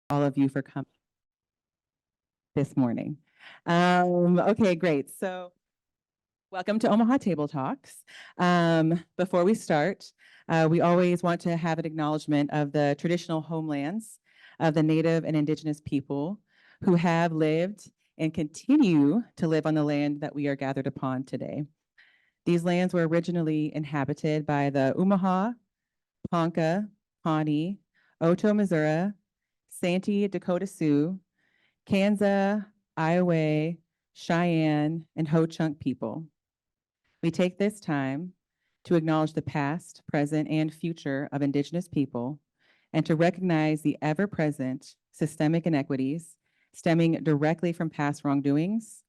all of you for coming this morning. Okay, great. So welcome to Omaha Table Talks. Before we start, we always want to have an acknowledgement of the traditional homelands of the Native and Indigenous people who have lived and continue to live on the land that we are gathered upon today. These lands were originally inhabited by the Omaha, Ponca, Pawnee, Oto Missouri, Santee Dakota Sioux, Kansa, Iowa, Cheyenne, and Ho-Chunk people. We take this time to acknowledge the past, present, and future of Indigenous people, and to recognize the ever-present systemic inequities stemming directly from past wrongdoings,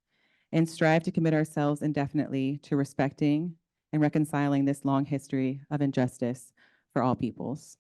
and strive to commit ourselves indefinitely to respecting and reconciling this long history of injustice for all peoples.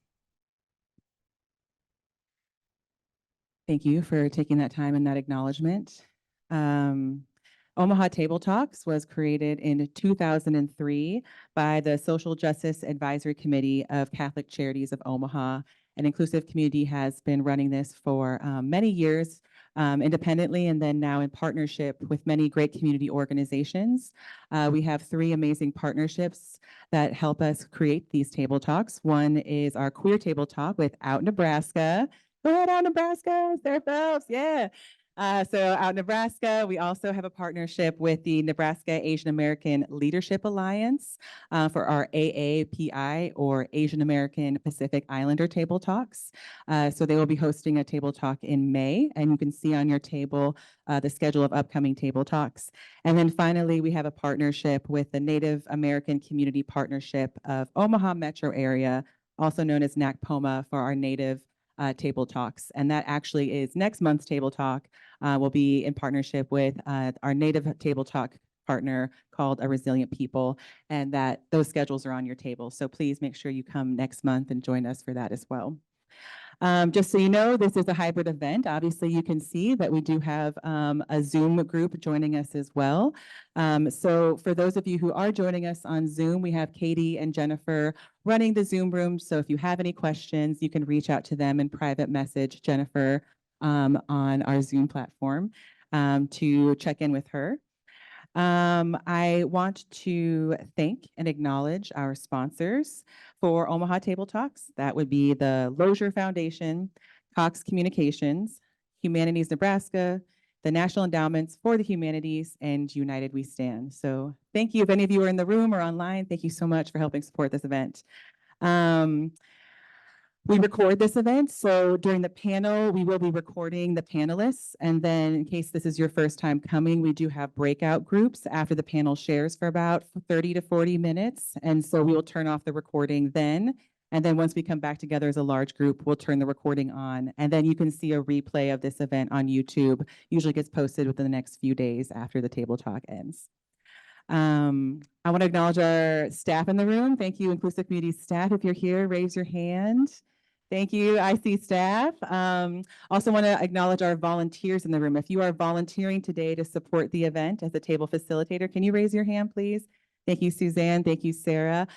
Thank you for taking that time and that acknowledgement. Omaha Table Talks was created in 2003 by the Social Justice Advisory Committee of Catholic Charities of Omaha. An inclusive community has been running this for many years independently, and then now in partnership with many great community organizations. We have 3 amazing partnerships that help us create these table talks. One is our Queer Table Talk with Out Nebraska. Go ahead, Out Nebraska, Sarah Phelps, yeah. So out in Nebraska, we also have a partnership with the Nebraska Asian American Leadership Alliance for our AAPI, or Asian American Pacific Islander Table Talks. So they will be hosting a table talk in May, and you can see on your table the schedule of upcoming table talks. And then finally, we have a partnership with the Native American Community Partnership of Omaha Metro Area, also known as NACPOMA, for our Native table talks. And that actually is next month's table talk. Will be in partnership with our Native table talk partner called A Resilient People, and that those schedules are on your table. So please make sure you come next month and join us for that as well. Just so you know, this is a hybrid event. Obviously, you can see that we do have a Zoom group joining us as well. So for those of you who are joining us on Zoom, we have Katie and Jennifer running the Zoom room. So if you have any questions, you can reach out to them and private message Jennifer on our Zoom platform to check in with her. I want to thank and acknowledge our sponsors for Omaha Table Talks. That would be the Lozier Foundation, Cox Communications, Humanities Nebraska, the National Endowments for the Humanities, and United We Stand. So thank you. If any of you are in the room or online, thank you so much for helping support this event. We record this event, so during the panel, we will be recording the panelists, and then in case this is your first time coming, we do have breakout groups after the panel shares for about 30 to 40 minutes, and so we will turn off the recording then, and then once we come back together as a large group, we'll turn the recording on, and then you can see a replay of this event on YouTube. Usually gets posted within the next few days after the table talk ends. I want to acknowledge our staff in the room. Thank you, Inclusive Community staff. If you're here, raise your hand. Thank you, IC staff. Also want to acknowledge our volunteers in the room. If you are volunteering today to support the event as a table facilitator, can you raise your hand, please? Thank you, Suzanne. Thank you, Sarah.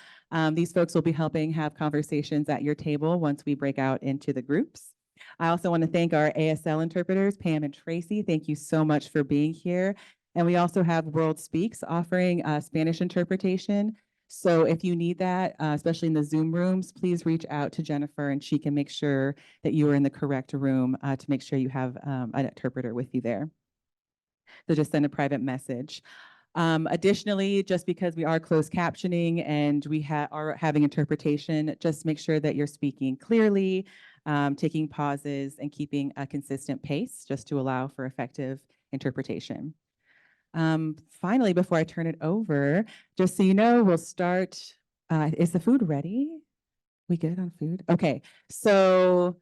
These folks will be helping have conversations at your table once we break out into the groups. I also want to thank our ASL interpreters, Pam and Tracy. Thank you so much for being here. And we also have World Speaks offering Spanish interpretation. So if you need that, especially in the Zoom rooms, please reach out to Jennifer and she can make sure that you are in the correct room to make sure you have an interpreter with you there. So just send a private message. Additionally, just because we are closed captioning and we are having interpretation, just make sure that you're speaking clearly, taking pauses and keeping a consistent pace just to allow for effective interpretation. Finally, before I turn it over, just so you know, we'll start. Is the food ready? We good on food? Okay, so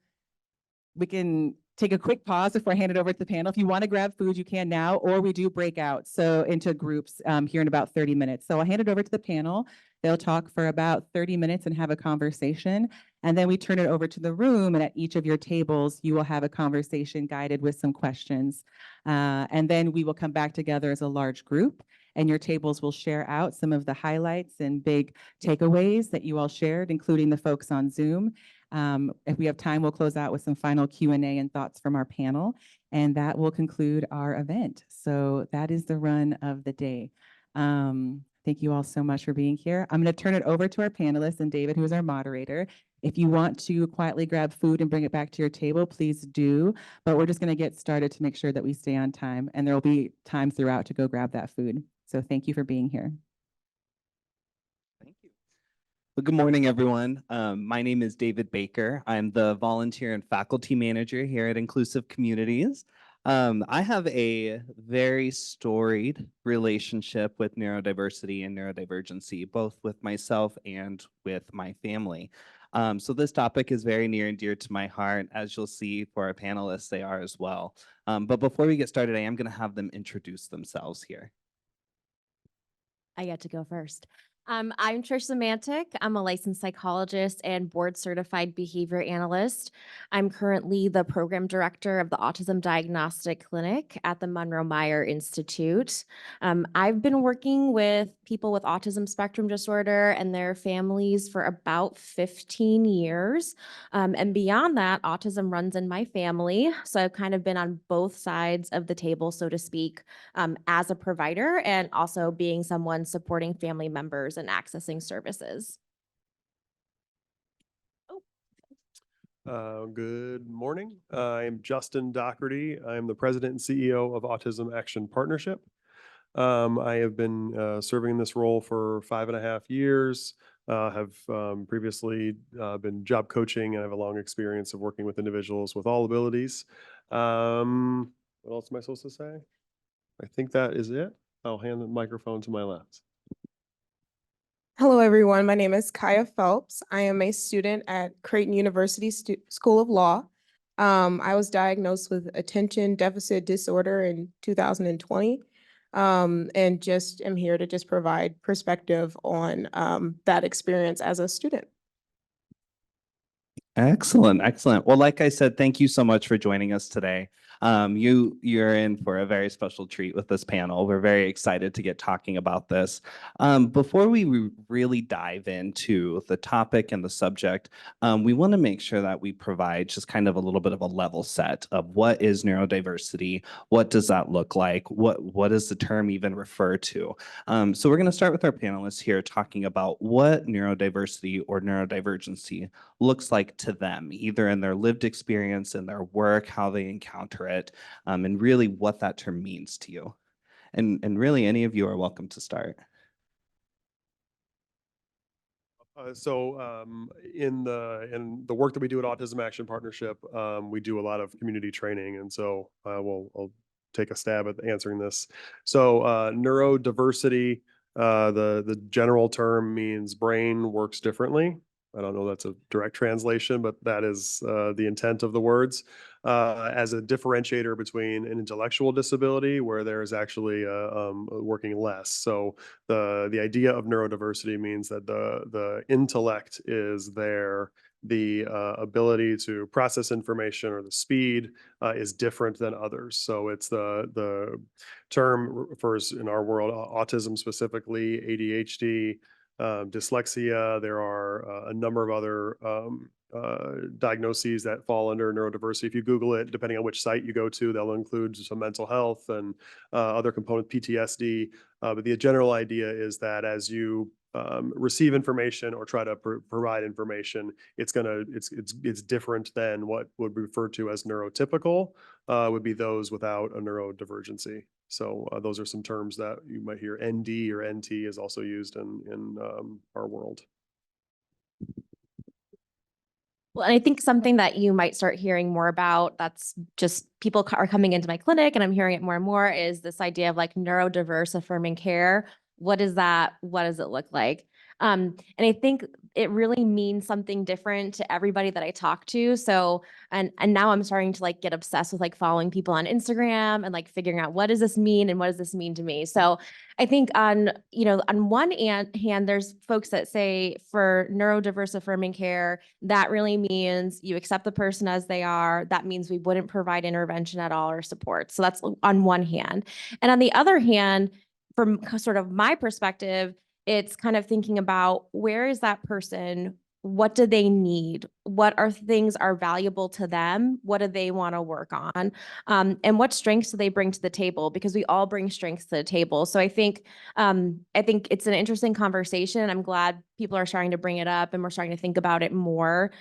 we can take a quick pause before I hand it over to the panel. If you want to grab food, you can now, or we do break out into groups here in about 30 minutes. So I'll hand it over to the panel. They'll talk for about 30 minutes and have a conversation. And then we turn it over to the room, and at each of your tables, you will have a conversation guided with some questions. And then we will come back together as a large group, and your tables will share out some of the highlights and big takeaways that you all shared, including the folks on Zoom. If we have time, we'll close out with some final Q&A and thoughts from our panel, and that will conclude our event. So that is the run of the day. Thank you all so much for being here. I'm going to turn it over to our panelists and David, who is our moderator. If you want to quietly grab food and bring it back to your table, please do. But we're just going to get started to make sure that we stay on time, and there will be time throughout to go grab that food. So thank you for being here. Thank you. Well, good morning, everyone. My name is David Baker. I'm the volunteer and faculty manager here at Inclusive Communities. I have a very storied relationship with neurodiversity and neurodivergency, both with myself and with my family. So this topic is very near and dear to my heart. As you'll see for our panelists, they are as well. But before we get started, I am going to have them introduce themselves here. I get to go first. I'm Trish Zemantic. I'm a licensed psychologist and board certified behavior analyst. I'm currently the program director of the Autism Diagnostic Clinic at the Monroe Meyer Institute. I've been working with people with autism spectrum disorder and their families for about 15 years. And beyond that, autism runs in my family. So I've kind of been on both sides of the table, so to speak, as a provider and also being someone supporting family members and accessing services. Good morning. I'm Justin Dougherty. I'm the president and CEO of Autism Action Partnership. I have been serving in this role for 5.5 years. Have previously been job coaching, and I have a long experience of working with individuals with all abilities. What else am I supposed to say? I think that is it. I'll hand the microphone to my left. Hello, everyone. My name is Kaia Phelps. I am a student at Creighton University School of Law. I was diagnosed with attention deficit disorder in 2020, and just am here to just provide perspective on that experience as a student. Excellent, excellent. Well, like I said, thank you so much for joining us today. You're in for a very special treat with this panel. We're very excited to get talking about this. Before we really dive into the topic and the subject, we want to make sure that we provide just kind of a little bit of a level set of what is neurodiversity, what does that look like, what does the term even refer to. So we're going to start with our panelists here talking about what neurodiversity or neurodivergency looks like to them, either in their lived experience, in their work, how they encounter it, and really what that term means to you. And really, any of you are welcome to start. In the work that we do at Autism Action Partnership, we do a lot of community training, and so I'll take a stab at answering this. So neurodiversity, the general term means brain works differently. I don't know that's a direct translation, but that is the intent of the words, as a differentiator between an intellectual disability where there is actually working less. So the idea of neurodiversity means that the intellect is there, the ability to process information or the speed is different than others. So it's the term refers in our world, autism specifically, ADHD, dyslexia. There are a number of other diagnoses that fall under neurodiversity. If you Google it, depending on which site you go to, they'll include some mental health and other component, PTSD. But the general idea is that as you receive information or try to provide information, it's different than what would be referred to as neurotypical, would be those without a neurodivergency. So those are some terms that you might hear. ND or NT is also used in our world. Well, and I think something that you might start hearing more about, that's just people are coming into my clinic and I'm hearing it more and more, is this idea of like neurodiverse affirming care. What is that? What does it look like? And I think it really means something different to everybody that I talk to. So, and now I'm starting to like get obsessed with like following people on Instagram and like figuring out what does this mean and what does this mean to me? So I think on one hand, there's folks that say for neurodiverse affirming care, that really means you accept the person as they are. That means we wouldn't provide intervention at all or support. So that's on one hand. And on the other hand, from sort of my perspective, it's kind of thinking about where is that person what do they need? What are things are valuable to them? What do they want to work on? And what strengths do they bring to the table? Because we all bring strengths to the table. So I think it's an interesting conversation. I'm glad people are starting to bring it up and we're starting to think about it more.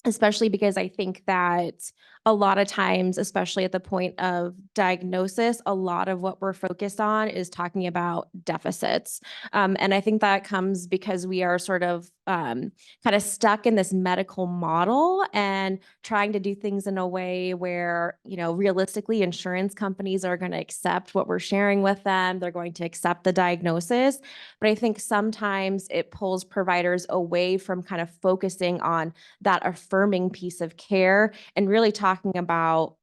Especially because I think that a lot of times, especially at the point of diagnosis, a lot of what we're focused on is talking about deficits. And I think that comes because we are sort of kind of stuck in this medical model and trying to do things in a way where, you know, realistically, insurance companies are going to accept what we're sharing with them. They're going to accept the diagnosis. But I think sometimes it pulls providers away from kind of focusing on that affirming piece of care and really talking about,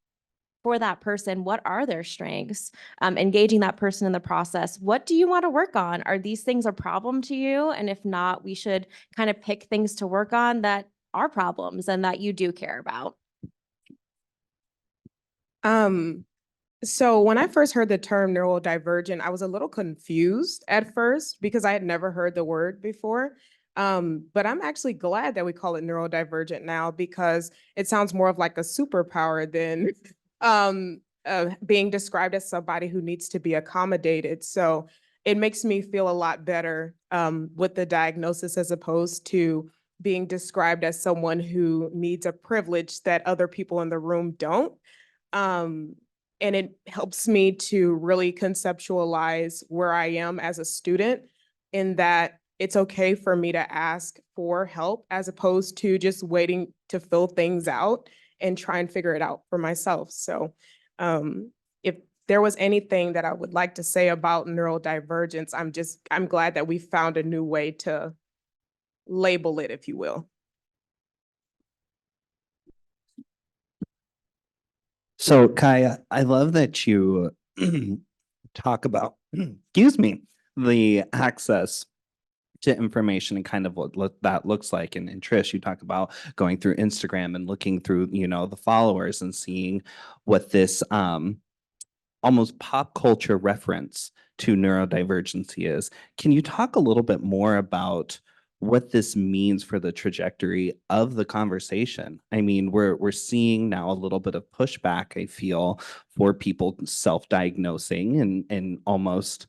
for that person, what are their strengths? Engaging that person in the process. What do you want to work on? Are these things a problem to you? And if not, we should kind of pick things to work on that are problems and that you do care about. So when I first heard the term neurodivergent, I was a little confused at first because I had never heard the word before. But I'm actually glad that we call it neurodivergent now because it sounds more of like a superpower than being described as somebody who needs to be accommodated. So it makes me feel a lot better with the diagnosis as opposed to being described as someone who needs a privilege that other people in the room don't. And it helps me to really conceptualize where I am as a student in that it's okay for me to ask for help as opposed to just waiting to fill things out and try and figure it out for myself. So if there was anything that I would like to say about neurodivergence, I'm glad that we found a new way to label it, if you will. So, Kaia, I love that you talk about, excuse me, the access to information and kind of what that looks like. And Trish, you talk about going through Instagram and looking through, you know, the followers and seeing what this almost pop culture reference to neurodivergency is. Can you talk a little bit more about what this means for the trajectory of the conversation? I mean, we're seeing now a little bit of pushback, I feel, for people self-diagnosing and almost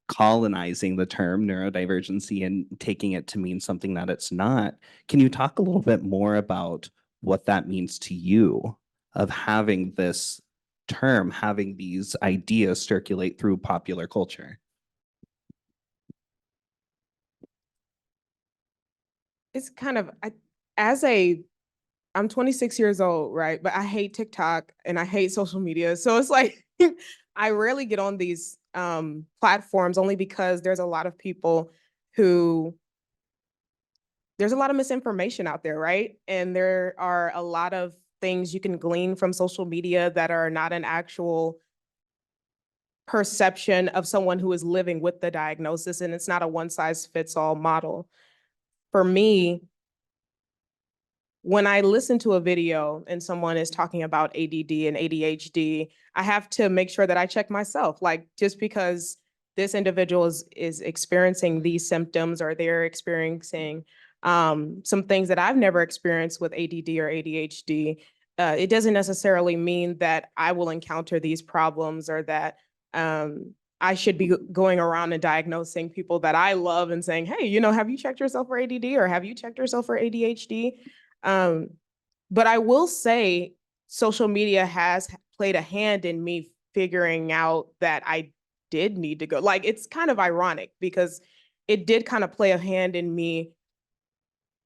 colonizing the term neurodivergency and taking it to mean something that it's not. Can you talk a little bit more about what that means to you of having this term, having these ideas circulate through popular culture? It's kind of, I'm 26 years old, right? But I hate TikTok and I hate social media. So it's like, I rarely get on these platforms only because there's a lot of people there's a lot of misinformation out there, right? And there are a lot of things you can glean from social media that are not an actual perception of someone who is living with the diagnosis. And it's not a one-size-fits-all model. For me, when I listen to a video and someone is talking about ADD and ADHD, I have to make sure that I check myself. Like, just because this individual is experiencing these symptoms or they're experiencing some things that I've never experienced with ADD or ADHD, it doesn't necessarily mean that I will encounter these problems or that I should be going around and diagnosing people that I love and saying, hey, you know, have you checked yourself for ADD or have you checked yourself for ADHD? But I will say social media has played a hand in me figuring out that I did need to go. Like, it's kind of ironic because it did kind of play a hand in me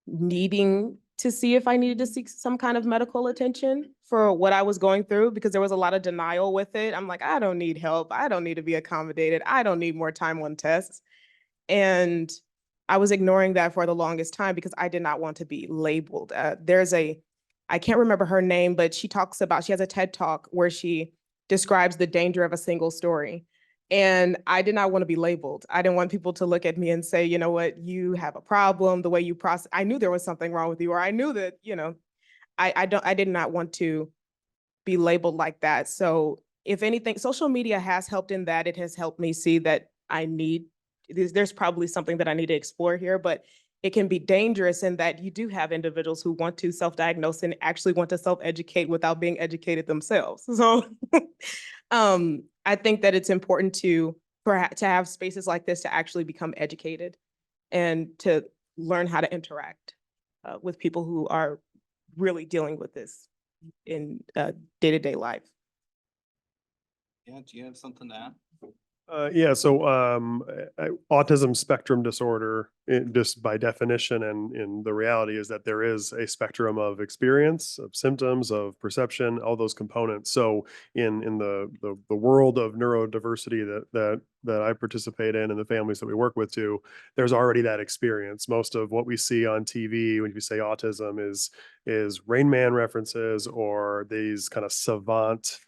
needing to see if I needed to seek some kind of medical attention for what I was going through, because there was a lot of denial with it. I'm like, I don't need help. I don't need to be accommodated. I don't need more time on tests. And I was ignoring that for the longest time because I did not want to be labeled. I can't remember her name, but she has a TED Talk where she describes the danger of a single story. And I did not want to be labeled. I didn't want people to look at me and say, you know what, you have a problem, the way you process. I knew there was something wrong with you, or I knew that, you know, I did not want to be labeled like that. So if anything, social media has helped in that. It has helped me see that there's probably something that I need to explore here, but it can be dangerous in that you do have individuals who want to self-diagnose and actually want to self-educate without being educated themselves. So I think that it's important to have spaces like this to actually become educated and to learn how to interact with people who are really dealing with this in day-to-day life. Yeah, do you have something to add? Autism spectrum disorder, just by definition and in the reality is that there is a spectrum of experience, of symptoms, of perception, all those components. So in the world of neurodiversity that I participate in and the families that we work with too, there's already that experience. Most of what we see on TV when you say autism is Rain Man references or these kind of savant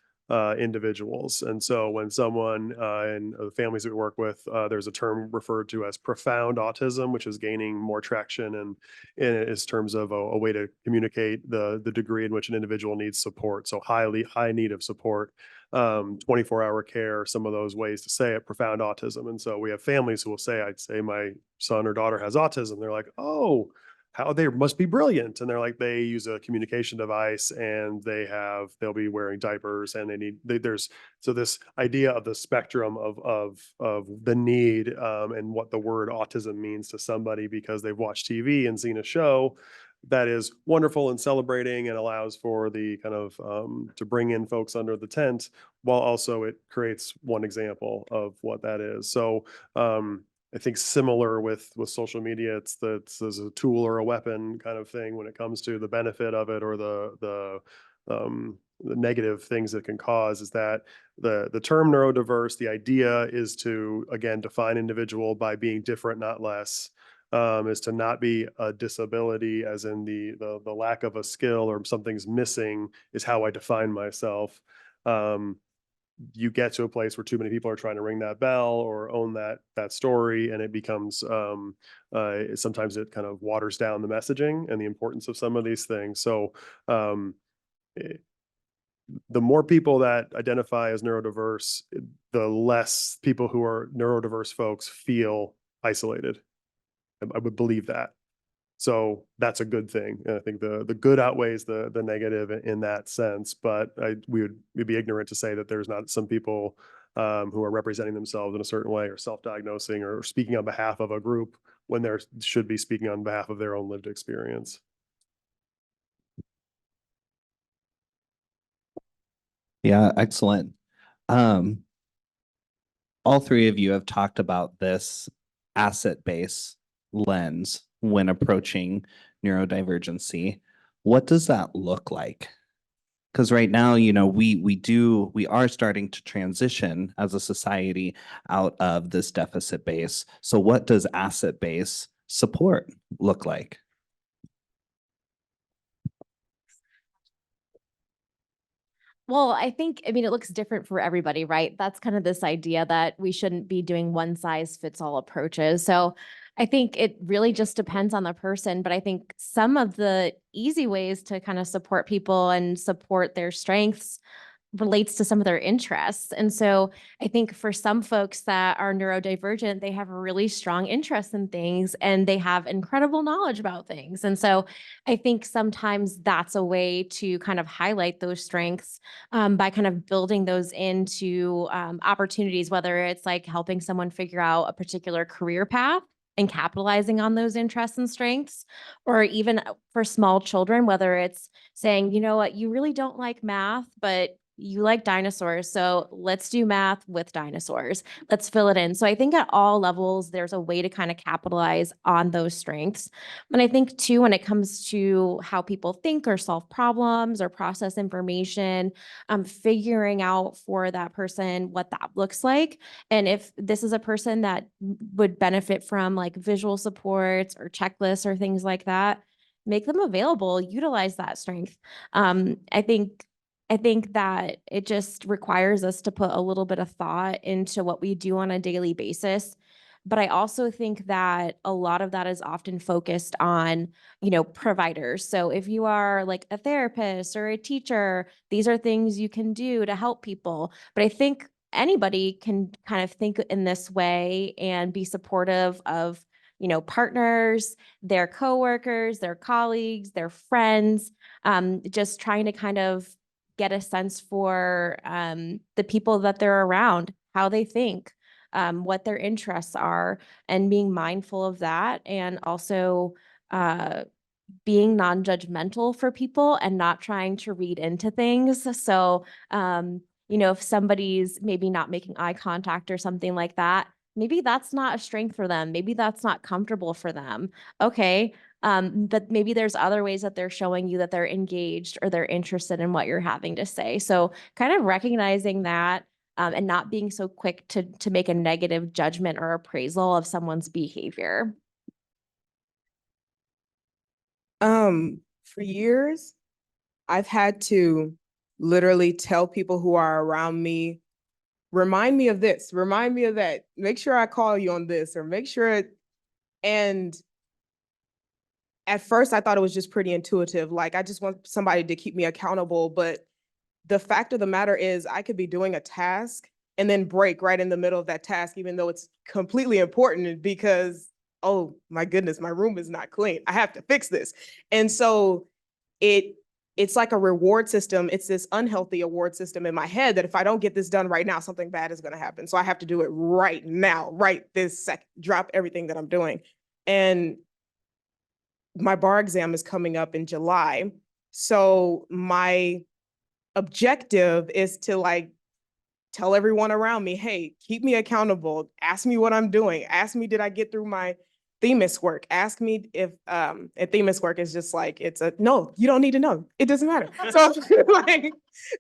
individuals. And so when someone in the families that we work with, there's a term referred to as profound autism, which is gaining more traction and in its terms of a way to communicate the degree in which an individual needs support. So high need of support, 24-hour care, some of those ways to say it, profound autism. And so we have families who will say, I'd say my son or daughter has autism. They're like, oh, how they must be brilliant. And they're like, they use a communication device and they'll be wearing diapers and there's this idea of the spectrum of the need and what the word autism means to somebody because they've watched TV and seen a show that is wonderful and celebrating and allows for the kind of to bring in folks under the tent while also it creates one example of what that is. So I think similar with social media, it's a tool or a weapon kind of thing when it comes to the benefit of it or the negative things it can cause is that the term neurodiverse, the idea is to, again, define individual by being different, not less, is to not be a disability as in the lack of a skill or something's missing is how I define myself. You get to a place where too many people are trying to ring that bell or own that story, and it becomes sometimes it kind of waters down the messaging and the importance of some of these things. So the more people that identify as neurodiverse, the less people who are neurodiverse folks feel isolated. I would believe that. So that's a good thing. And I think the good outweighs the negative in that sense. But we'd be ignorant to say that there's not some people who are representing themselves in a certain way or self-diagnosing or speaking on behalf of a group when they should be speaking on behalf of their own lived experience. Yeah, excellent. All three of you have talked about this asset-based lens when approaching neurodivergency. What does that look like? Because right now, we are starting to transition as a society out of this deficit base. So what does asset-based support look like? Well, I mean, it looks different for everybody, right? That's kind of this idea that we shouldn't be doing one size fits all approaches. So I think it really just depends on the person, but I think some of the easy ways to kind of support people and support their strengths relates to some of their interests. And so I think for some folks that are neurodivergent, they have really strong interest in things and they have incredible knowledge about things. And so I think sometimes that's a way to kind of highlight those strengths by kind of building those into opportunities, whether it's like helping someone figure out a particular career path and capitalizing on those interests and strengths, or even for small children, whether it's saying, you know what, you really don't like math, but you like dinosaurs, so let's do math with dinosaurs. Let's fill it in. So I think at all levels, there's a way to kind of capitalize on those strengths. And I think too, when it comes to how people think or solve problems or process information, figuring out for that person what that looks like. And if this is a person that would benefit from like visual supports or checklists or things like that, make them available, utilize that strength. I think that it just requires us to put a little bit of thought into what we do on a daily basis. But I also think that a lot of that is often focused on, providers. So if you are like a therapist or a teacher, these are things you can do to help people. But I think anybody can kind of think in this way and be supportive of partners, their coworkers, their colleagues, their friends, just trying to kind of get a sense for the people that they're around, how they think, what their interests are, and being mindful of that. And also being non-judgmental for people and not trying to read into things. So, if somebody's maybe not making eye contact or something like that, maybe that's not a strength for them. Maybe that's not comfortable for them. Okay. But maybe there's other ways that they're showing you that they're engaged or they're interested in what you're having to say. So kind of recognizing that and not being so quick to make a negative judgment or appraisal of someone's behavior. For years, I've had to literally tell people who are around me, remind me of this, remind me of that, make sure I call you on this, or make sure and at first I thought it was just pretty intuitive. Like, I just want somebody to keep me accountable. But the fact of the matter is I could be doing a task and then break right in the middle of that task, even though it's completely important because, oh my goodness, my room is not clean. I have to fix this. And so it's like a reward system. It's this unhealthy award system in my head that if I don't get this done right now, something bad is going to happen. So I have to do it right now, right this second, drop everything that I'm doing. And my bar exam is coming up in July. So my objective is to like tell everyone around me, hey, keep me accountable. Ask me what I'm doing. Ask me, did I get through my themis work? Ask me if a themis work is just like, no, you don't need to know. It doesn't matter. So like,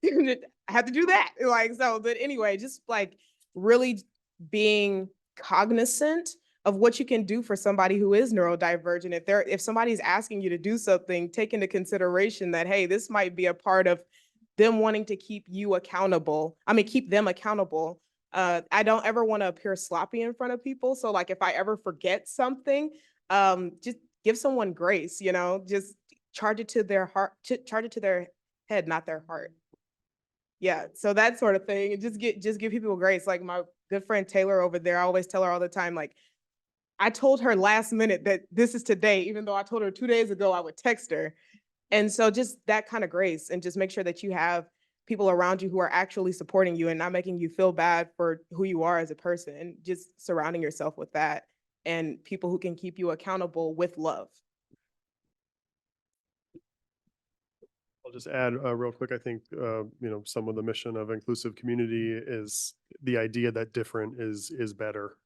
I have to do that. Like, so, but anyway, just like really being cognizant of what you can do for somebody who is neurodivergent. If somebody's asking you to do something, take into consideration that, hey, this might be a part of them wanting to keep you accountable. I mean, keep them accountable. I don't ever want to appear sloppy in front of people. So like if I ever forget something, just give someone grace, just charge it to their heart, charge it to their head, not their heart. Yeah, so that sort of thing. And just give people grace. Like my good friend Taylor over there, I always tell her all the time, like, I told her last minute that this is today, even though I told her 2 days ago I would text her. And so just that kind of grace, and just make sure that you have people around you who are actually supporting you and not making you feel bad for who you are as a person, and just surrounding yourself with that and people who can keep you accountable with love. I'll just add real quick. I think, some of the mission of inclusive community is the idea that different is better.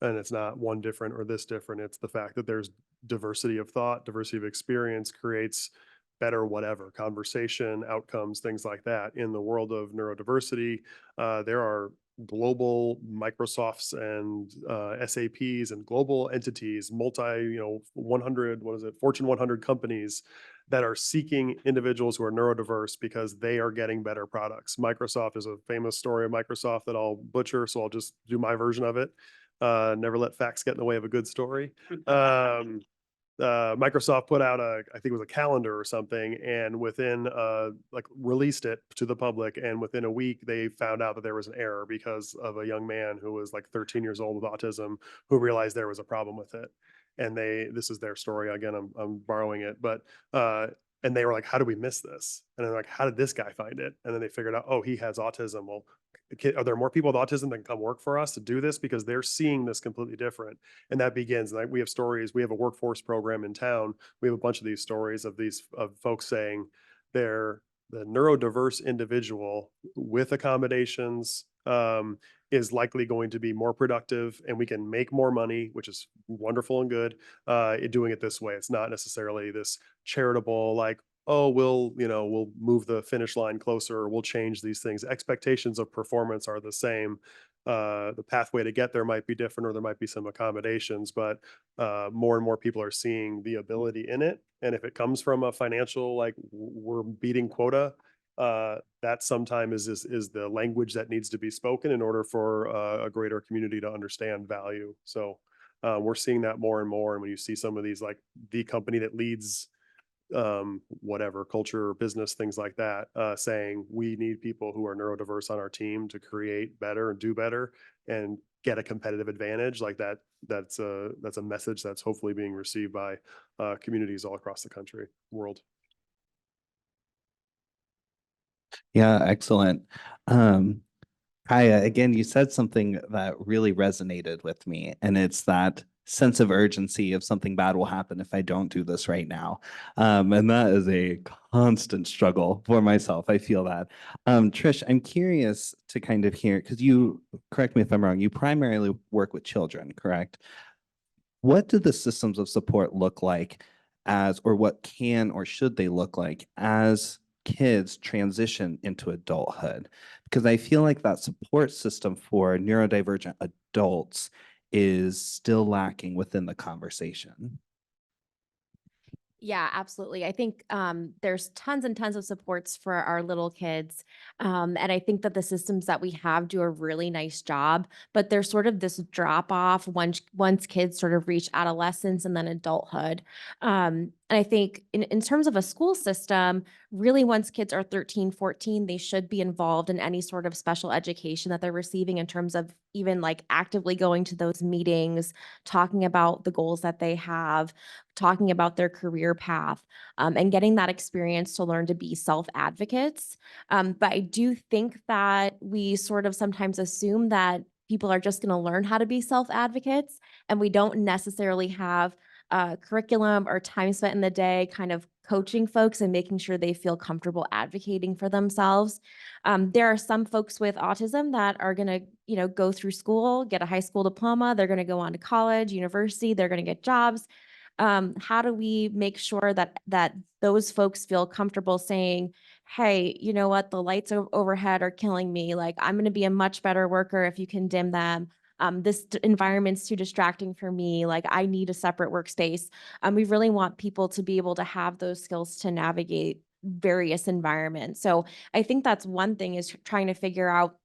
And it's not one different or this different. It's the fact that there's diversity of thought, diversity of experience creates better whatever, conversation, outcomes, things like that. In the world of neurodiversity, there are global Microsofts and SAPs and global entities, 100, Fortune 100 companies that are seeking individuals who are neurodiverse because they are getting better products. Microsoft is a famous story of Microsoft that I'll butcher, so I'll just do my version of it. Never let facts get in the way of a good story. Microsoft put out I think it was a calendar or something, and within released it to the public, and within a week they found out that there was an error because of a young man who was like 13 years old with autism who realized there was a problem with it. And this is their story. Again, I'm borrowing it, but and they were like, how did we miss this? And then like, how did this guy find it? And then they figured out, oh, he has autism. Well, are there more people with autism that can come work for us to do this? Because they're seeing this completely different. And that begins, like, we have stories, we have a workforce program in town. We have a bunch of these stories of folks saying they're the neurodiverse individual with accommodations is likely going to be more productive, and we can make more money, which is wonderful and good, doing it this way. It's not necessarily this charitable, like, oh, we'll move the finish line closer, or we'll change these things. Expectations of performance are the same. The pathway to get there might be different, or there might be some accommodations, but more and more people are seeing the ability in it. And if it comes from a financial, like, we're beating quota, that sometimes is the language that needs to be spoken in order for a greater community to understand value. So we're seeing that more and more. And when you see some of these, like the company that leads whatever culture, business, things like that, saying we need people who are neurodiverse on our team to create better and do better. And get a competitive advantage, like that's a message that's hopefully being received by communities all across the country, world. Yeah, excellent. Kaia, again, you said something that really resonated with me, and it's that sense of urgency of something bad will happen if I don't do this right now. And that is a constant struggle for myself. I feel that. Trish, I'm curious to kind of hear, because you, correct me if I'm wrong, you primarily work with children, correct? What do the systems of support look like as, or what can or should they look like as kids transition into adulthood? Because I feel like that support system for neurodivergent adults is still lacking within the conversation. Yeah, absolutely. I think there's tons and tons of supports for our little kids. And I think that the systems that we have do a really nice job, but there's sort of this drop off once kids sort of reach adolescence and then adulthood. And I think in terms of a school system, really once kids are 13, 14, they should be involved in any sort of special education that they're receiving in terms of even like actively going to those meetings, talking about the goals that they have, talking about their career path, and getting that experience to learn to be self-advocates. But I do think that we sort of sometimes assume that people are just going to learn how to be self-advocates, and we don't necessarily have curriculum or time spent in the day kind of coaching folks and making sure they feel comfortable advocating for themselves. There are some folks with autism that are going to, go through school, get a high school diploma. They're going to go on to college, university. They're going to get jobs. How do we make sure that those folks feel comfortable saying, hey, you know what, the lights overhead are killing me. Like, I'm going to be a much better worker if you can dim them. This environment's too distracting for me. Like, I need a separate workspace. We really want people to be able to have those skills to navigate various environments. So I think that's one thing, is trying to figure out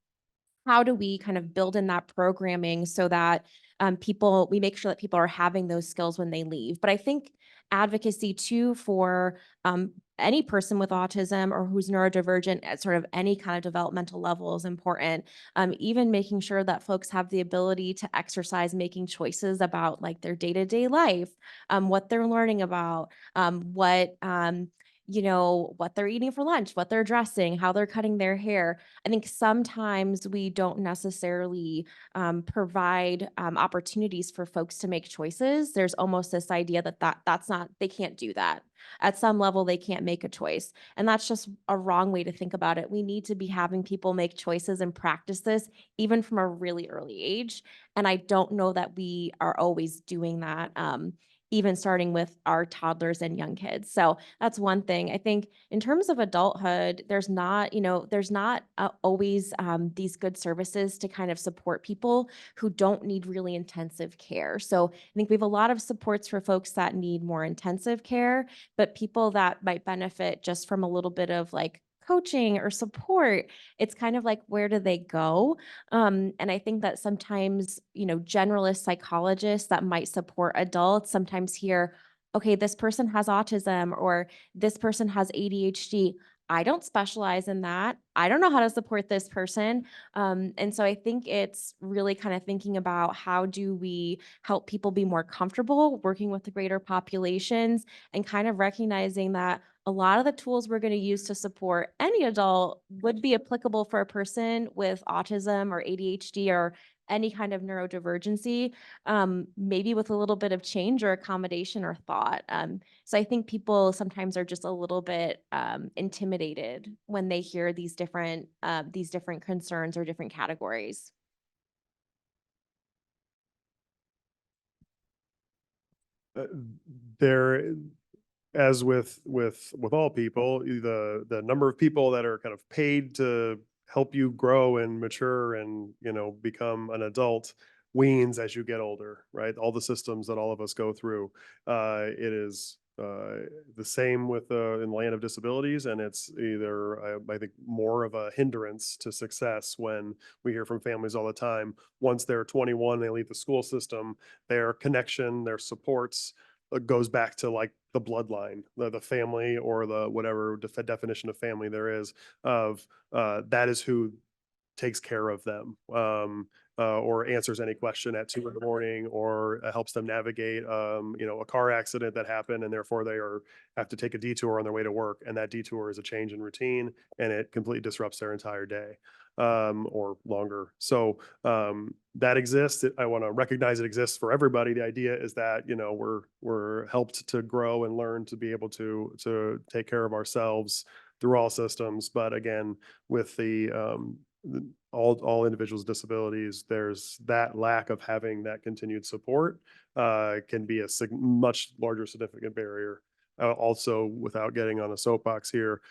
how do we kind of build in that programming so that we make sure that people are having those skills when they leave. But I think advocacy too for any person with autism or who's neurodivergent at sort of any kind of developmental level is important. Even making sure that folks have the ability to exercise making choices about like their day-to-day life, what they're learning about, what they're eating for lunch, what they're dressing, how they're cutting their hair. I think sometimes we don't necessarily provide opportunities for folks to make choices. There's almost this idea that's not, they can't do that. At some level, they can't make a choice. And that's just a wrong way to think about it. We need to be having people make choices and practice this even from a really early age. And I don't know that we are always doing that. Even starting with our toddlers and young kids. So that's one thing. I think in terms of adulthood, there's not always these good services to kind of support people who don't need really intensive care. So I think we have a lot of supports for folks that need more intensive care, but people that might benefit just from a little bit of like coaching or support, it's kind of like, where do they go? And I think that sometimes, generalist psychologists that might support adults sometimes hear, okay, this person has autism or this person has ADHD. I don't specialize in that. I don't know how to support this person. And so I think it's really kind of thinking about how do we help people be more comfortable working with the greater populations, and kind of recognizing that a lot of the tools we're going to use to support any adult would be applicable for a person with autism or ADHD or any kind of neurodivergency, maybe with a little bit of change or accommodation or thought. So I think people sometimes are just a little bit intimidated when they hear these different concerns or different categories. There, as with all people, the number of people that are kind of paid to help you grow and mature and become an adult weans as you get older, right? All the systems that all of us go through. It is the same with in the land of disabilities, and it's either I think more of a hindrance to success when we hear from families all the time. Once they're 21, they leave the school system, their connection, their supports goes back to like the bloodline, the family, or the whatever definition of family there is, of that is who takes care of them. or answers any question at 2 a.m. or helps them navigate, a car accident that happened and therefore they have to take a detour on their way to work. And that detour is a change in routine and it completely disrupts their entire day, or longer. So that exists. I want to recognize it exists for everybody. The idea is that, we're helped to grow and learn to be able to take care of ourselves through all systems. But again, with all individuals with disabilities, there's that lack of having that continued support can be a much larger significant barrier. Also, without getting on a soapbox here,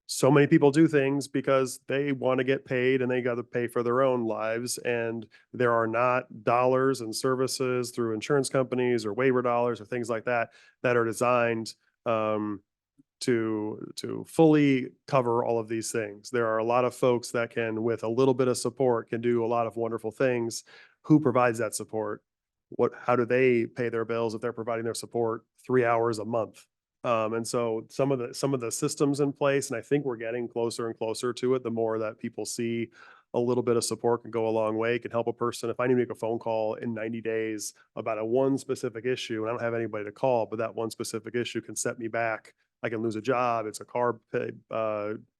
so many people do things because they want to get paid and they got to pay for their own lives. And there are not dollars and services through insurance companies or waiver dollars or things like that that are designed to fully cover all of these things. There are a lot of folks that can, with a little bit of support, can do a lot of wonderful things. Who provides that support? How do they pay their bills if they're providing their support 3 hours a month? And so some of the systems in place, and I think we're getting closer and closer to it. The more that people see a little bit of support can go a long way, can help a person. If I need to make a phone call in 90 days about one specific issue, and I don't have anybody to call, but that one specific issue can set me back. I can lose a job. It's a car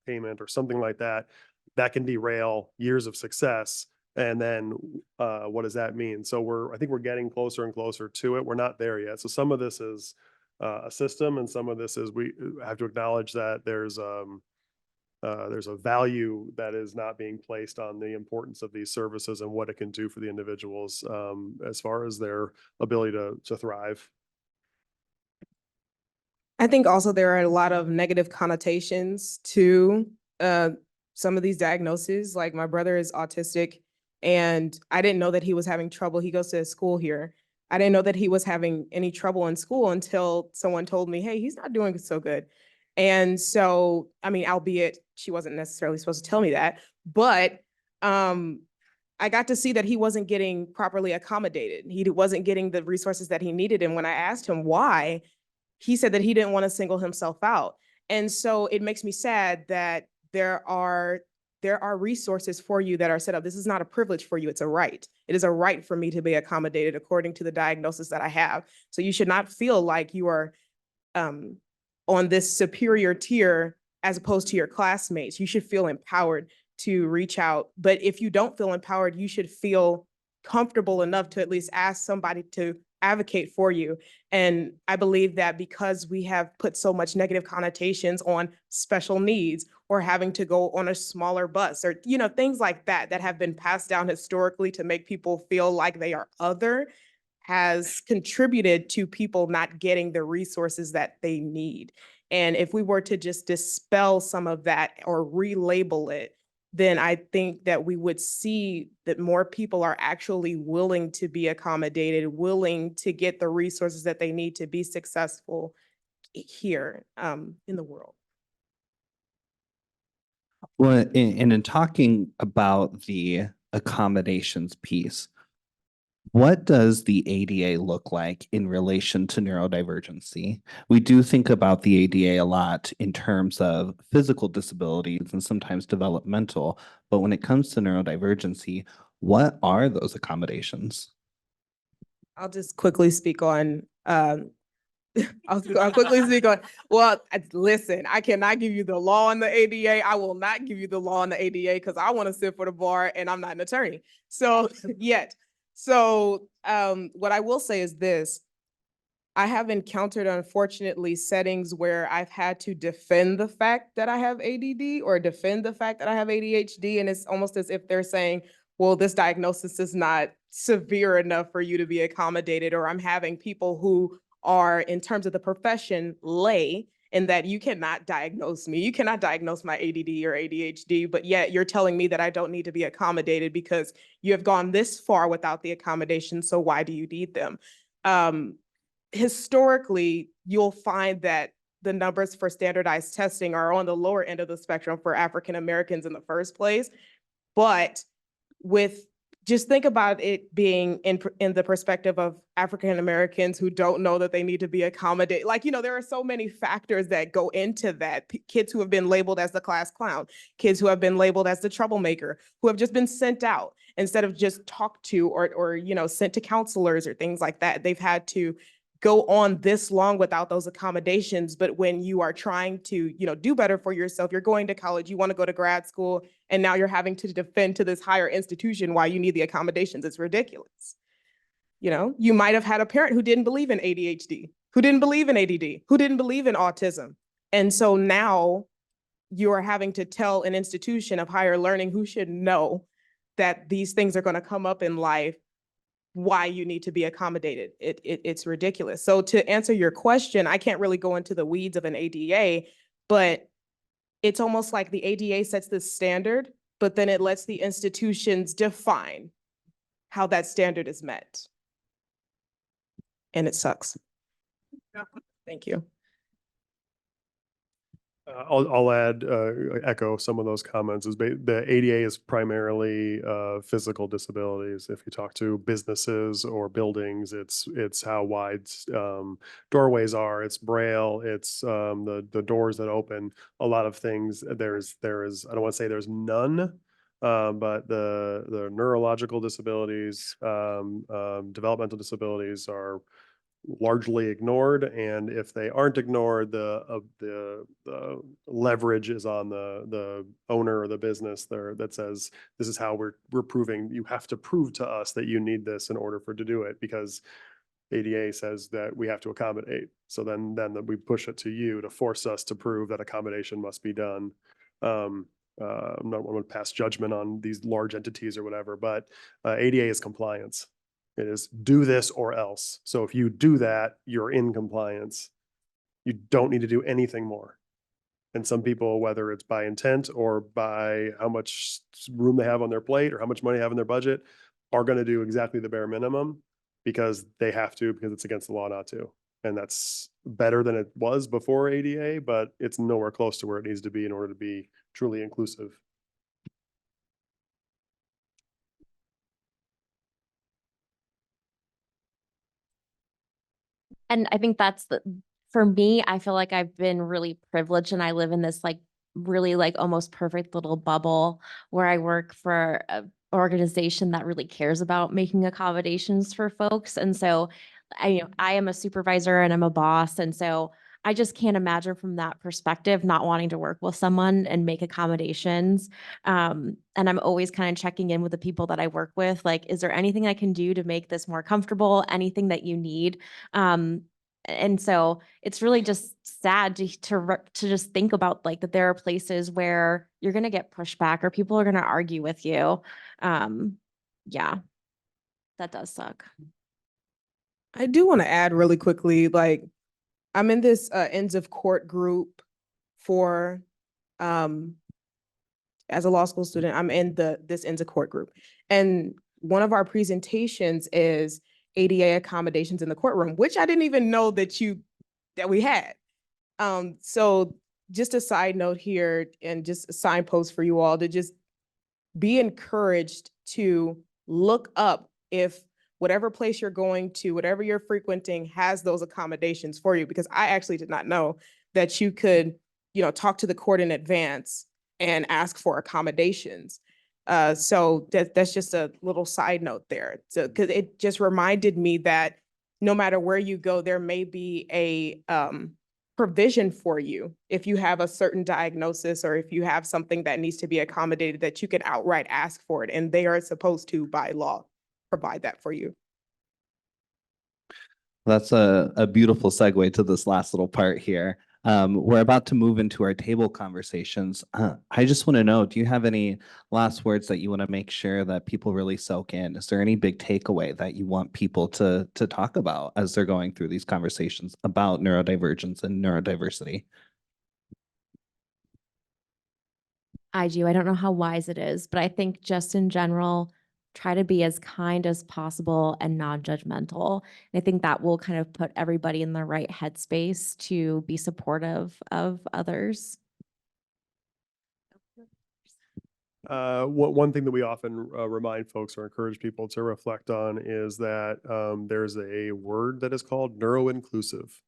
payment or something like that. That can derail years of success. And then what does that mean? So I think we're getting closer and closer to it. We're not there yet. So some of this is a system, and some of this is we have to acknowledge that there's a value that is not being placed on the importance of these services and what it can do for the individuals as far as their ability to thrive. I think also there are a lot of negative connotations to some of these diagnoses. Like my brother is autistic and I didn't know that he was having trouble. He goes to school here. I didn't know that he was having any trouble in school until someone told me, hey, he's not doing so good. And so, I mean, albeit she wasn't necessarily supposed to tell me that, but I got to see that he wasn't getting properly accommodated. He wasn't getting the resources that he needed. And when I asked him why, he said that he didn't want to single himself out. And so it makes me sad that there are resources for you that are set up. This is not a privilege for you, it's a right. It is a right for me to be accommodated according to the diagnosis that I have. So you should not feel like you are on this superior tier as opposed to your classmates. You should feel empowered to reach out. But if you don't feel empowered, you should feel comfortable enough to at least ask somebody to advocate for you. And I believe that because we have put so much negative connotations on special needs or having to go on a smaller bus or, things like that have been passed down historically to make people feel like they are other, has contributed to people not getting the resources that they need. And if we were to just dispel some of that or relabel it, then I think that we would see that more people are actually willing to be accommodated, willing to get the resources that they need to be successful here in the world. Well, in talking about the accommodations piece, what does the ADA look like in relation to neurodivergency? We do think about the ADA a lot in terms of physical disabilities and sometimes developmental, but when it comes to neurodivergency, what are those accommodations? I'll just quickly speak on, I'll quickly speak on, well, listen, I cannot give you the law on the ADA. I will not give you the law on the ADA because I want to sit for the bar and I'm not an attorney. So yet. So what I will say is this. I have encountered, unfortunately, settings where I've had to defend the fact that I have ADD or defend the fact that I have ADHD. And it's almost as if they're saying, well, this diagnosis is not severe enough for you to be accommodated. Or I'm having people who are, in terms of the profession, lay, in that you cannot diagnose me. You cannot diagnose my ADD or ADHD, but yet you're telling me that I don't need to be accommodated because you have gone this far without the accommodation. So why do you need them? Historically, you'll find that the numbers for standardized testing are on the lower end of the spectrum for African Americans in the first place. But with just think about it being in the perspective of African Americans who don't know that they need to be accommodated. Like, there are so many factors that go into that. Kids who have been labeled as the class clown, kids who have been labeled as the troublemaker, who have just been sent out instead of just talked to or sent to counselors or things like that. They've had to go on this long without those accommodations. But when you are trying to, do better for yourself, you're going to college, you want to go to grad school, and now you're having to defend to this higher institution why you need the accommodations. It's ridiculous. You might have had a parent who didn't believe in ADHD, who didn't believe in ADD, who didn't believe in autism. And so now you are having to tell an institution of higher learning who should know that these things are going to come up in life, why you need to be accommodated. It's ridiculous. So to answer your question, I can't really go into the weeds of an ADA, but it's almost like the ADA sets this standard, but then it lets the institutions define how that standard is met. And it sucks. Thank you. I'll add, echo some of those comments. The ADA is primarily physical disabilities. If you talk to businesses or buildings, it's how wide doorways are. It's braille. It's the doors that open. A lot of things. There is. I don't want to say there's none, but the neurological disabilities, developmental disabilities are largely ignored, and if they aren't ignored, the leverage is on the owner or the business there that says this is how we're proving. You have to prove to us that you need this in order to do it, because ADA says that we have to accommodate. So then we push it to you to force us to prove that accommodation must be done. I'm not going to pass judgment on these large entities or whatever, but ADA is compliance. It is do this or else. So if you do that, you're in compliance. You don't need to do anything more. And some people, whether it's by intent or by how much room they have on their plate or how much money they have in their budget, are going to do exactly the bare minimum because they have to, because it's against the law not to. And that's better than it was before ADA, but it's nowhere close to where it needs to be in order to be truly inclusive. And I think for me, I feel like I've been really privileged and I live in this really almost perfect little bubble where I work for an organization that really cares about making accommodations for folks. And so I am a supervisor and I'm a boss. And so I just can't imagine from that perspective, not wanting to work with someone and make accommodations. And I'm always kind of checking in with the people that I work with. Like, is there anything I can do to make this more comfortable? Anything that you need? And so it's really just sad to just think about that there are places where you're going to get pushback or people are going to argue with you. Yeah, that does suck. I do want to add really quickly, I'm in this ends of court group for, as a law school student, I'm in this ends of court group. And one of our presentations is ADA accommodations in the courtroom, which I didn't even know that we had. So just a side note here and just a signpost for you all to just be encouraged to look up if whatever place you're going to, whatever you're frequenting has those accommodations for you, because I actually did not know that you could, talk to the court in advance and ask for accommodations. So that's just a little side note there. So, because it just reminded me that no matter where you go, there may be a provision for you if you have a certain diagnosis or if you have something that needs to be accommodated, that you can outright ask for it, and they are supposed to, by law, provide that for you. That's a beautiful segue to this last little part here. We're about to move into our table conversations. I just want to know, do you have any last words that you want to make sure that people really soak in? Is there any big takeaway that you want people to talk about as they're going through these conversations about neurodivergence and neurodiversity? I do. I don't know how wise it is, but I think just in general, try to be as kind as possible and non-judgmental. And I think that will kind of put everybody in the right headspace to be supportive of others. One thing that we often remind folks or encourage people to reflect on is that there's a word that is called neuro-inclusive.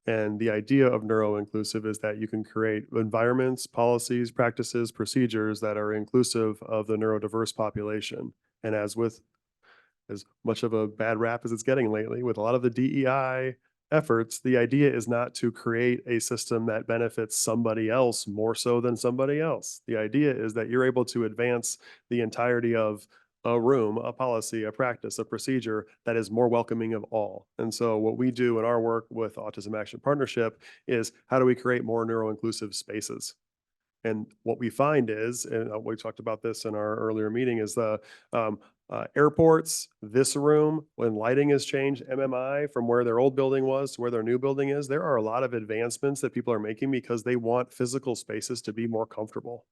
And the idea of neuro-inclusive is that you can create environments, policies, practices, procedures that are inclusive of the neurodiverse population. And as much of a bad rap as it's getting lately, with a lot of the DEI efforts, the idea is not to create a system that benefits somebody else more so than somebody else. The idea is that you're able to advance the entirety of a room, a policy, a practice, a procedure that is more welcoming of all. And so what we do in our work with Autism Action Partnership is how do we create more neuro-inclusive spaces? And what we find is, and we talked about this in our earlier meeting, is the airports, this room, when lighting has changed, MMI, from where their old building was to where their new building is, there are a lot of advancements that people are making because they want physical spaces to be more comfortable.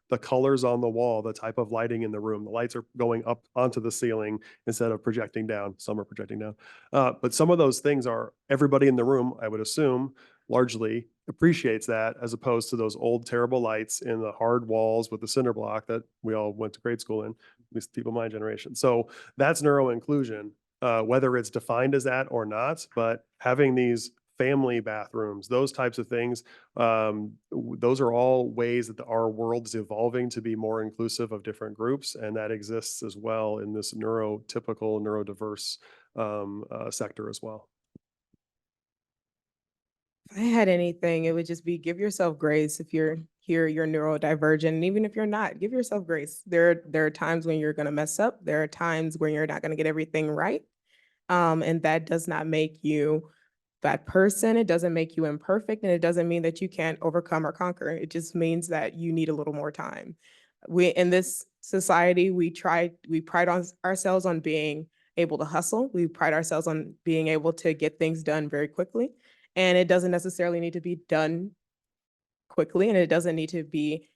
The colors on the wall, the type of lighting in the room, the lights are going up onto the ceiling instead of projecting down. Some are projecting down. But some of those things are everybody in the room, I would assume, largely appreciates that, as opposed to those old terrible lights in the hard walls with the cinder block that we all went to grade school in, at least people my generation. So that's neuro inclusion, whether it's defined as that or not, but having these family bathrooms, those types of things, those are all ways that our world is evolving to be more inclusive of different groups. And that exists as well in this neurotypical, neurodiverse sector as well. If I had anything, it would just be give yourself grace if you're here, you're neurodivergent. And even if you're not, give yourself grace. There are times when you're going to mess up. There are times when you're not going to get everything right. And that does not make you a bad person. It doesn't make you imperfect. And it doesn't mean that you can't overcome or conquer. It just means that you need a little more time. In this society, we pride ourselves on being able to hustle. We pride ourselves on being able to get things done very quickly. And it doesn't necessarily need to be done quickly, and it doesn't need to be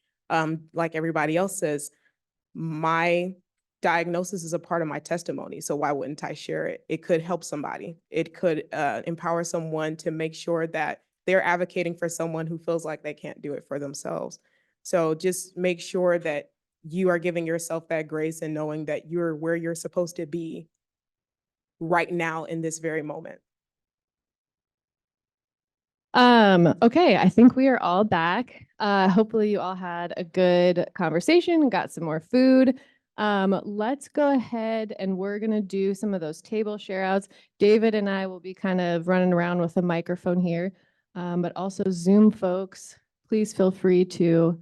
like everybody else says. My diagnosis is a part of my testimony, so why wouldn't I share it? It could help somebody. It could empower someone to make sure that they're advocating for someone who feels like they can't do it for themselves. So just make sure that you are giving yourself that grace and knowing that you're where you're supposed to be right now in this very moment. Okay, I think we are all back. Hopefully you all had a good conversation, got some more food. Let's go ahead and we're gonna do some of those table share outs. David and I will be kind of running around with a microphone here. But also Zoom folks, please feel free to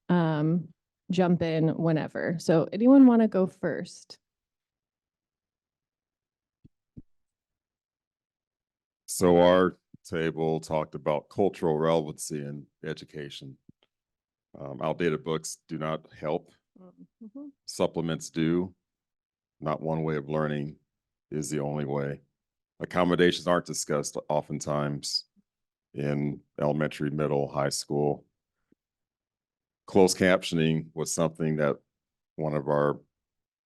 jump in whenever. So anyone want to go first? So our table talked about cultural relevancy in education. Outdated books do not help. Supplements do. Not one way of learning is the only way. Accommodations aren't discussed oftentimes in elementary, middle, high school. Closed captioning was something that one of our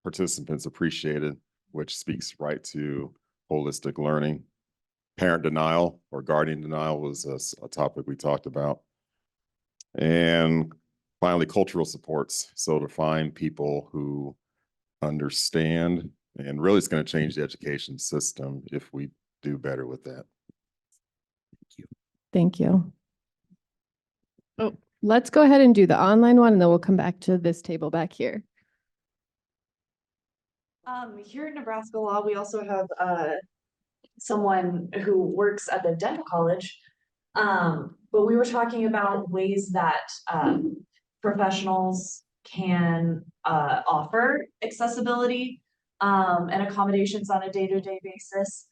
participants appreciated, which speaks right to holistic learning. Parent denial or guardian denial was a topic we talked about. And finally, cultural supports. So to find people who understand, and really it's going to change the education system if we do better with that. Thank you. Oh, let's go ahead and do the online one and then we'll come back to this table back here. Here at Nebraska Law, we also have someone who works at the dental college, but we were talking about ways that professionals can offer accessibility and accommodations on a day-to-day basis.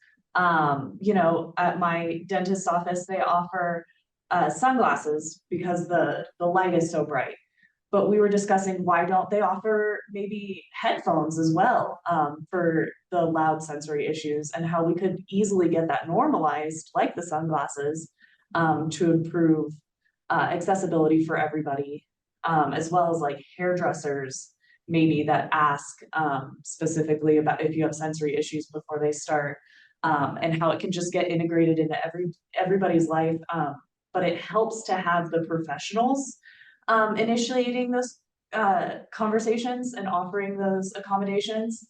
You know, at my dentist's office, they offer sunglasses because the light is so bright. But we were discussing why don't they offer maybe headphones as well for the loud sensory issues, and how we could easily get that normalized, like the sunglasses, to improve accessibility for everybody, as well as like hairdressers maybe that ask specifically about if you have sensory issues before they start, and how it can just get integrated into everybody's life. But it helps to have the professionals initiating conversations and offering those accommodations.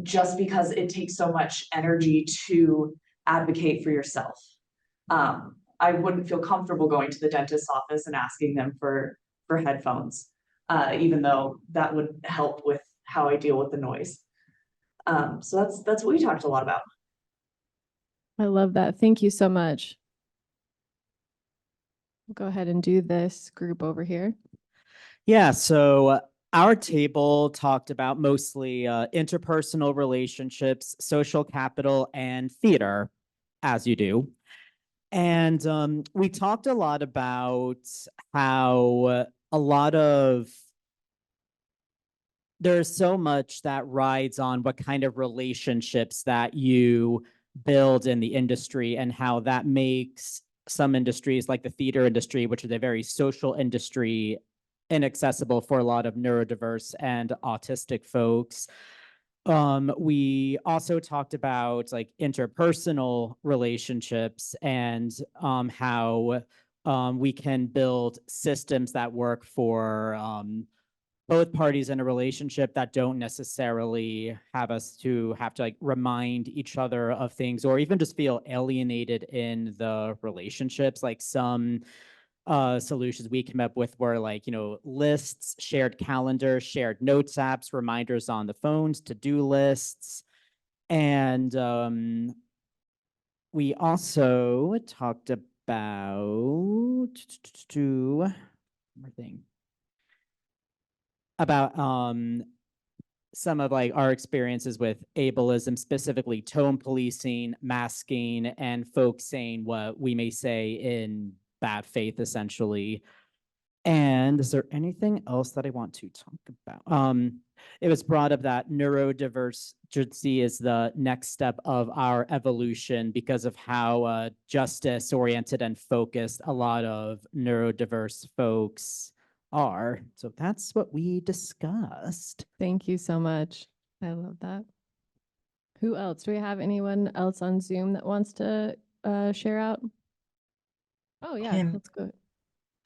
Just because it takes so much energy to advocate for yourself. I wouldn't feel comfortable going to the dentist's office and asking them for headphones, even though that would help with how I deal with the noise. So that's what we talked a lot about. I love that. Thank you so much. Go ahead and do this group over here. Yeah, so our table talked about mostly interpersonal relationships, social capital, and theater, as you do. And we talked a lot about how there's so much that rides on what kind of relationships that you build in the industry, and how that makes some industries like the theater industry, which is a very social industry, inaccessible for a lot of neurodiverse and autistic folks. We also talked about like interpersonal relationships and how we can build systems that work for both parties in a relationship that don't necessarily have us to have to like remind each other of things, or even just feel alienated in the relationships. Like some solutions we came up with were like, lists, shared calendars, shared notes apps, reminders on the phones, to-do lists. And we also talked about one more thing about some of like our experiences with ableism, specifically tone policing, masking, and folks saying what we may say in bad faith, essentially. And is there anything else that I want to talk about? It was brought up that neurodiversity is the next step of our evolution because of how justice oriented and focused a lot of neurodiverse folks are. So that's what we discussed. Thank you so much. I love that. Who else? Do we have anyone else on Zoom that wants to share out? Oh yeah, let's go.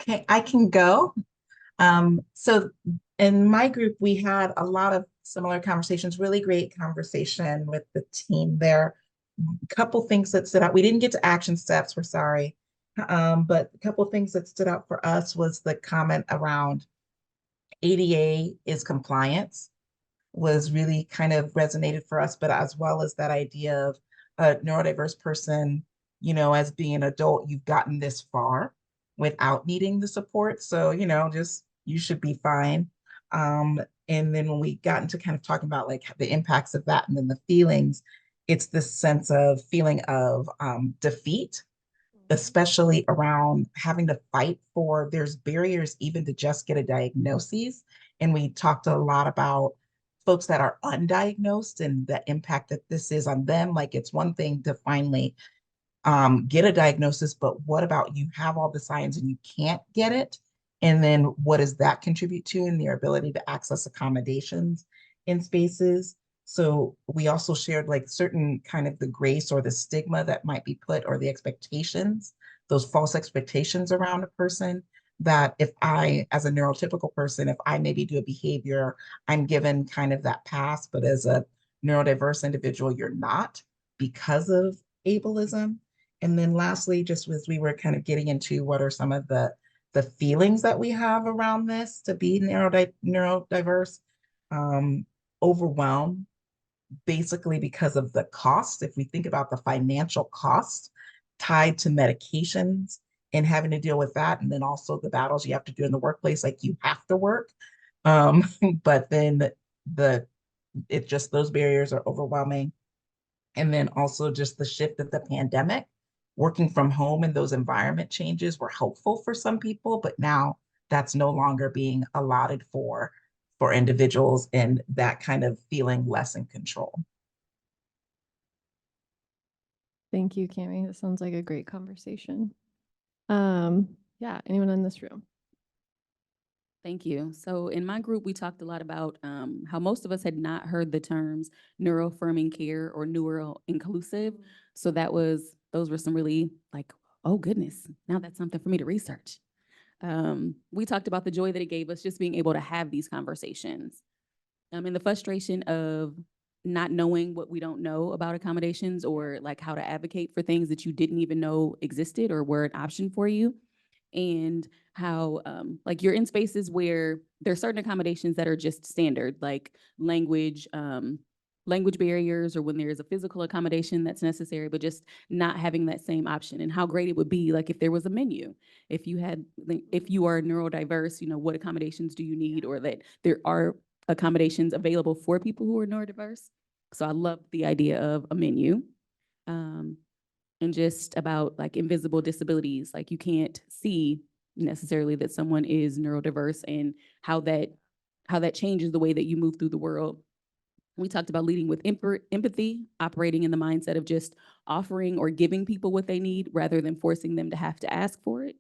Okay, I can go. So in my group, we had a lot of similar conversations, really great conversation with the team there. A couple things that stood out. We didn't get to action steps, we're sorry. But a couple things that stood out for us was the comment around ADA is compliance was really kind of resonated for us, but as well as that idea of a neurodiverse person, as being an adult, you've gotten this far without needing the support. So, just you should be fine. And then when we got into kind of talking about like the impacts of that and then the feelings, it's this sense of feeling of defeat, especially around having to fight for, there's barriers even to just get a diagnosis. And we talked a lot about folks that are undiagnosed and the impact that this is on them. Like it's one thing to finally get a diagnosis, but what about you have all the signs and you can't get it? And then what does that contribute to in their ability to access accommodations in spaces? So we also shared like certain kind of the grace or the stigma that might be put, or the expectations, those false expectations around a person, that if I, as a neurotypical person, if I maybe do a behavior, I'm given kind of that pass, but as a neurodiverse individual, you're not, because of ableism. And then lastly, just as we were kind of getting into what are some of the feelings that we have around this to be neurodiverse, overwhelmed, basically because of the cost. If we think about the financial cost tied to medications and having to deal with that, and then also the battles you have to do in the workplace, like you have to work. But then it's just those barriers are overwhelming. And then also just the shift of the pandemic, working from home and those environment changes were helpful for some people, but now that's no longer being allotted for individuals, and that kind of feeling less in control. Thank you, Cami. That sounds like a great conversation. Yeah, anyone in this room? Thank you. So in my group, we talked a lot about how most of us had not heard the terms neuroaffirming care or neuro-inclusive. So those were some really like, oh goodness, now that's something for me to research. we talked about the joy that it gave us just being able to have these conversations. And the frustration of not knowing what we don't know about accommodations, or like how to advocate for things that you didn't even know existed or were an option for you. And how like you're in spaces where there are certain accommodations that are just standard, like language barriers, or when there's a physical accommodation that's necessary, but just not having that same option. And how great it would be, like, if there was a menu, if you are neurodiverse, you know, what accommodations do you need, or that there are accommodations available for people who are neurodiverse. So I love the idea of a menu. And just about like invisible disabilities, like you can't see necessarily that someone is neurodiverse, and how that changes the way that you move through the world. We talked about leading with empathy, operating in the mindset of just offering or giving people what they need rather than forcing them to have to ask for it.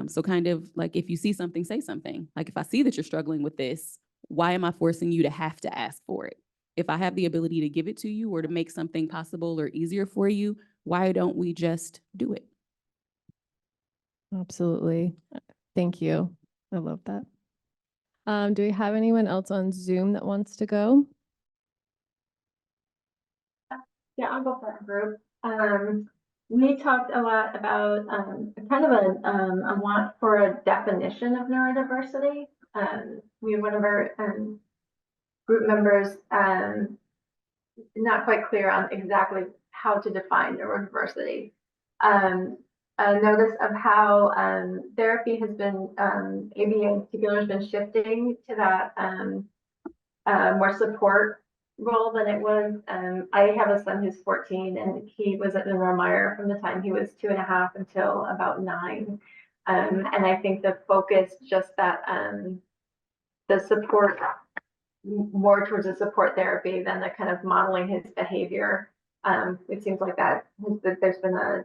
So kind of like, if you see something, say something. Like, if I see that you're struggling with this, why am I forcing you to have to ask for it? If I have the ability to give it to you or to make something possible or easier for you, why don't we just do it? Absolutely. Thank you. I love that. Do we have anyone else on Zoom that wants to go? Yeah, I'll go for a group. We talked a lot about kind of a want for a definition of neurodiversity. We have one of our group members not quite clear on exactly how to define neurodiversity. A notice of how therapy has been, ABA in particular, has been shifting to that more support role than it was. I have a son who's 14, and he was at Neuromire from the time he was 2.5 until about 9. And I think the focus, just that the support, more towards the support therapy than the kind of modeling his behavior. It seems like that there's been a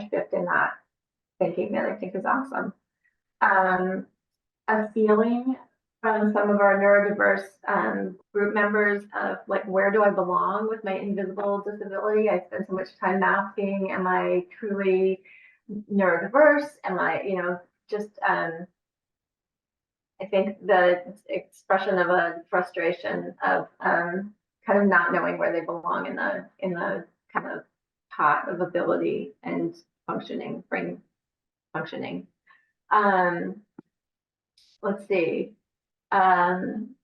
shift in that thinking that I think is awesome. A feeling from some of our neurodiverse group members of like, where do I belong with my invisible disability? I spend so much time masking. Am I truly neurodiverse? Am I, you know, just I think the expression of a frustration of kind of not knowing where they belong in the kind of pot of ability and functioning, brain functioning. Let's see. When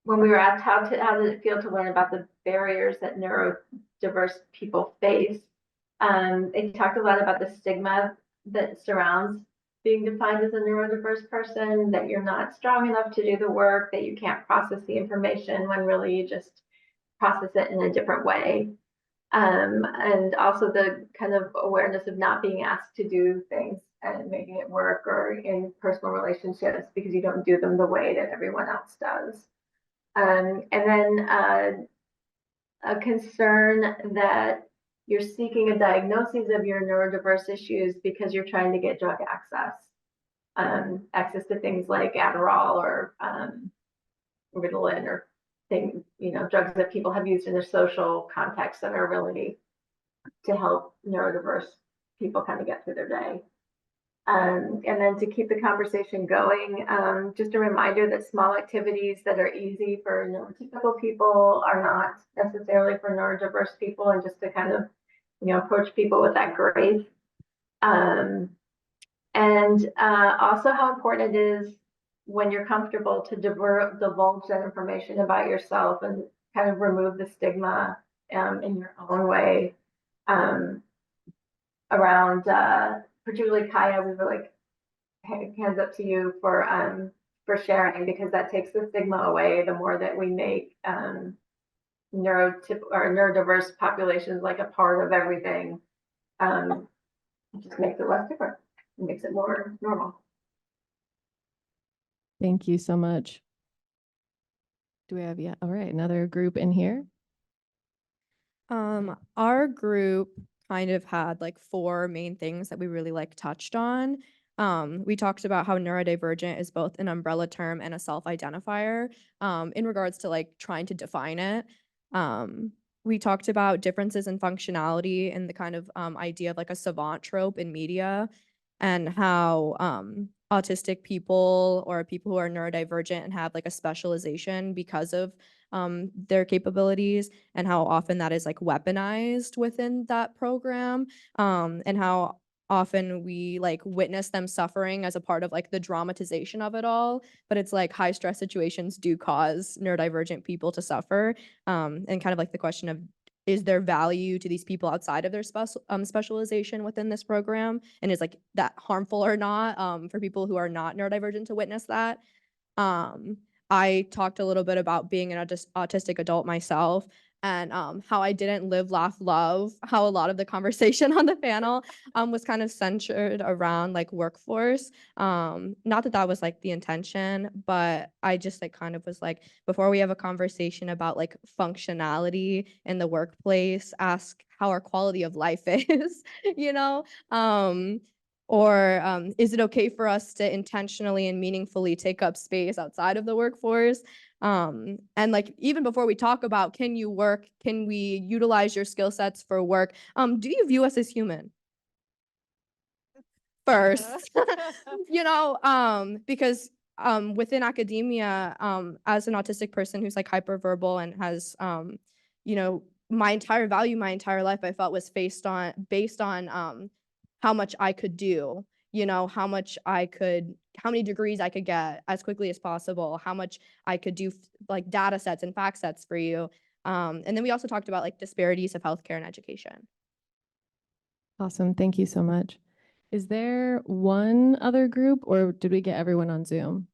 we were asked how did it feel to learn about the barriers that neurodiverse people face, they talked a lot about the stigma that surrounds being defined as a neurodiverse person, that you're not strong enough to do the work, that you can't process the information when really you just process it in a different way. And also the kind of awareness of not being asked to do things and maybe at work or in personal relationships because you don't do them the way that everyone else does. And then a concern that you're seeking a diagnosis of your neurodiverse issues because you're trying to get drug access, access to things like Adderall or Ritalin or things, you know, drugs that people have used in their social context that are really to help neurodiverse people kind of get through their day. And then to keep the conversation going, just a reminder that small activities that are easy for neurotypical people are not necessarily for neurodiverse people, and just to kind of, you know, approach people with that grace. And also how important it is when you're comfortable to divulge that information about yourself and kind of remove the stigma in your own way around particularly Kaia. We were like, hands up to you for sharing, because that takes the stigma away. The more that we make neurodiverse populations like a part of everything, it just makes it less different. It makes it more normal. Thank you so much. Do we have, yeah, all right, another group in here? Our group kind of had like 4 main things that we really like touched on. We talked about how neurodivergent is both an umbrella term and a self-identifier in regards to like trying to define it. We talked about differences in functionality and the kind of idea of like a savant trope in media. and how autistic people or people who are neurodivergent and have like a specialization because of their capabilities, and how often that is like weaponized within that program, and how often we like witness them suffering as a part of like the dramatization of it all. But it's like high stress situations do cause neurodivergent people to suffer, and kind of like the question of, is there value to these people outside of their specialization within this program, and is like that harmful or not, for people who are not neurodivergent to witness that. I talked a little bit about being an autistic adult myself, and how I didn't live, laugh, love, how a lot of the conversation on the panel was kind of centered around like workforce. Not that that was like the intention, but I just like kind of was like, before we have a conversation about like functionality in the workplace, ask how our quality of life is, you know? Or is it okay for us to intentionally and meaningfully take up space outside of the workforce? And like, even before we talk about, can you work, can we utilize your skill sets for work? Do you view us as human? First, you know, because within academia, as an autistic person who's like hyperverbal and has, you know, my entire life I felt was based on how much I could do, you know, how many degrees I could get as quickly as possible, how much I could do like data sets and fact sets for you. And then we also talked about like disparities of healthcare and education. Awesome. Thank you so much. Is there one other group, or did we get everyone on Zoom?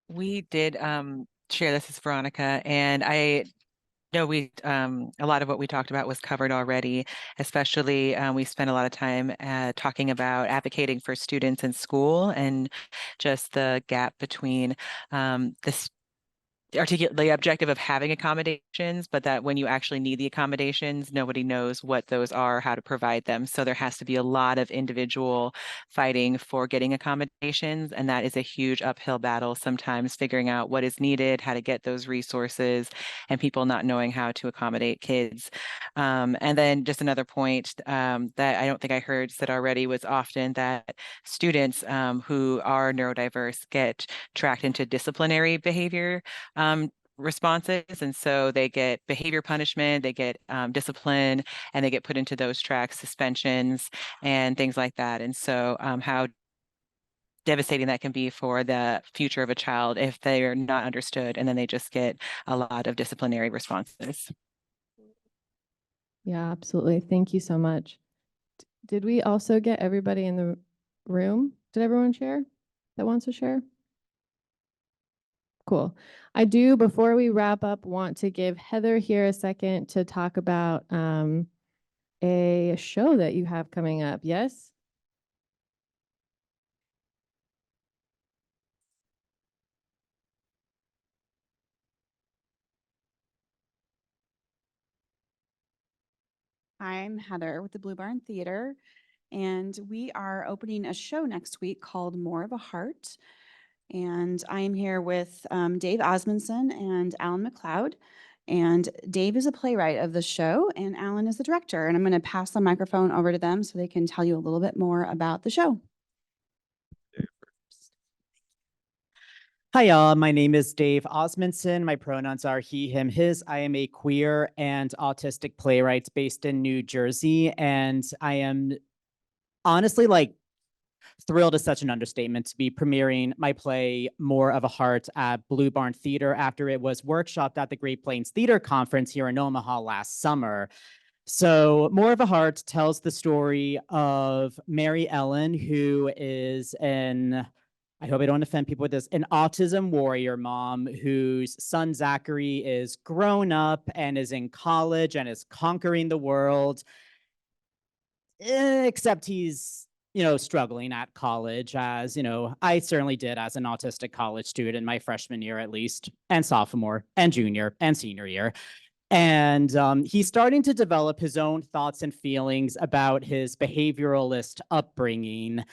We did share. This is Veronica, and I know a lot of what we talked about was covered already. Especially we spent a lot of time talking about advocating for students in school and just the gap between articulate the objective of having accommodations, but that when you actually need the accommodations, nobody knows what those are, how to provide them. So there has to be a lot of individual fighting for getting accommodations. And that is a huge uphill battle, sometimes figuring out what is needed, how to get those resources, and people not knowing how to accommodate kids. And then just another point that I don't think I heard said already was often that students who are neurodiverse get tracked into disciplinary behavior responses. And so they get behavior punishment, they get discipline, and they get put into those tracks, suspensions and things like that. And so how devastating that can be for the future of a child if they are not understood and then they just get a lot of disciplinary responses. Yeah, absolutely. Thank you so much. Did we also get everybody in the room? Did everyone share that wants to share? Cool. I do, before we wrap up, want to give Heather here a second to talk about a show that you have coming up. Yes? I'm Heather with the Blue Barn Theater, and we are opening a show next week called More of a Heart. And I am here with Dave Osmondson and Alan McLeod. And Dave is a playwright of the show, and Alan is the director. And I'm going to pass the microphone over to them so they can tell you a little bit more about the show. Hi, y'all. My name is Dave Osmondson. My pronouns are he, him, his. I am a queer and autistic playwright based in New Jersey. And I am honestly thrilled is such an understatement to be premiering my play More of a Heart at Blue Barn Theater after it was workshopped at the Great Plains Theater Conference here in Omaha last summer. So More of a Heart tells the story of Mary Ellen, who is I hope I don't offend people with this, an autism warrior mom whose son Zachary is grown up and is in college and is conquering the world, except he's struggling at college, as I certainly did as an autistic college student my freshman year at least, and sophomore and junior and senior year. And he's starting to develop his own thoughts and feelings about his behavioralist upbringing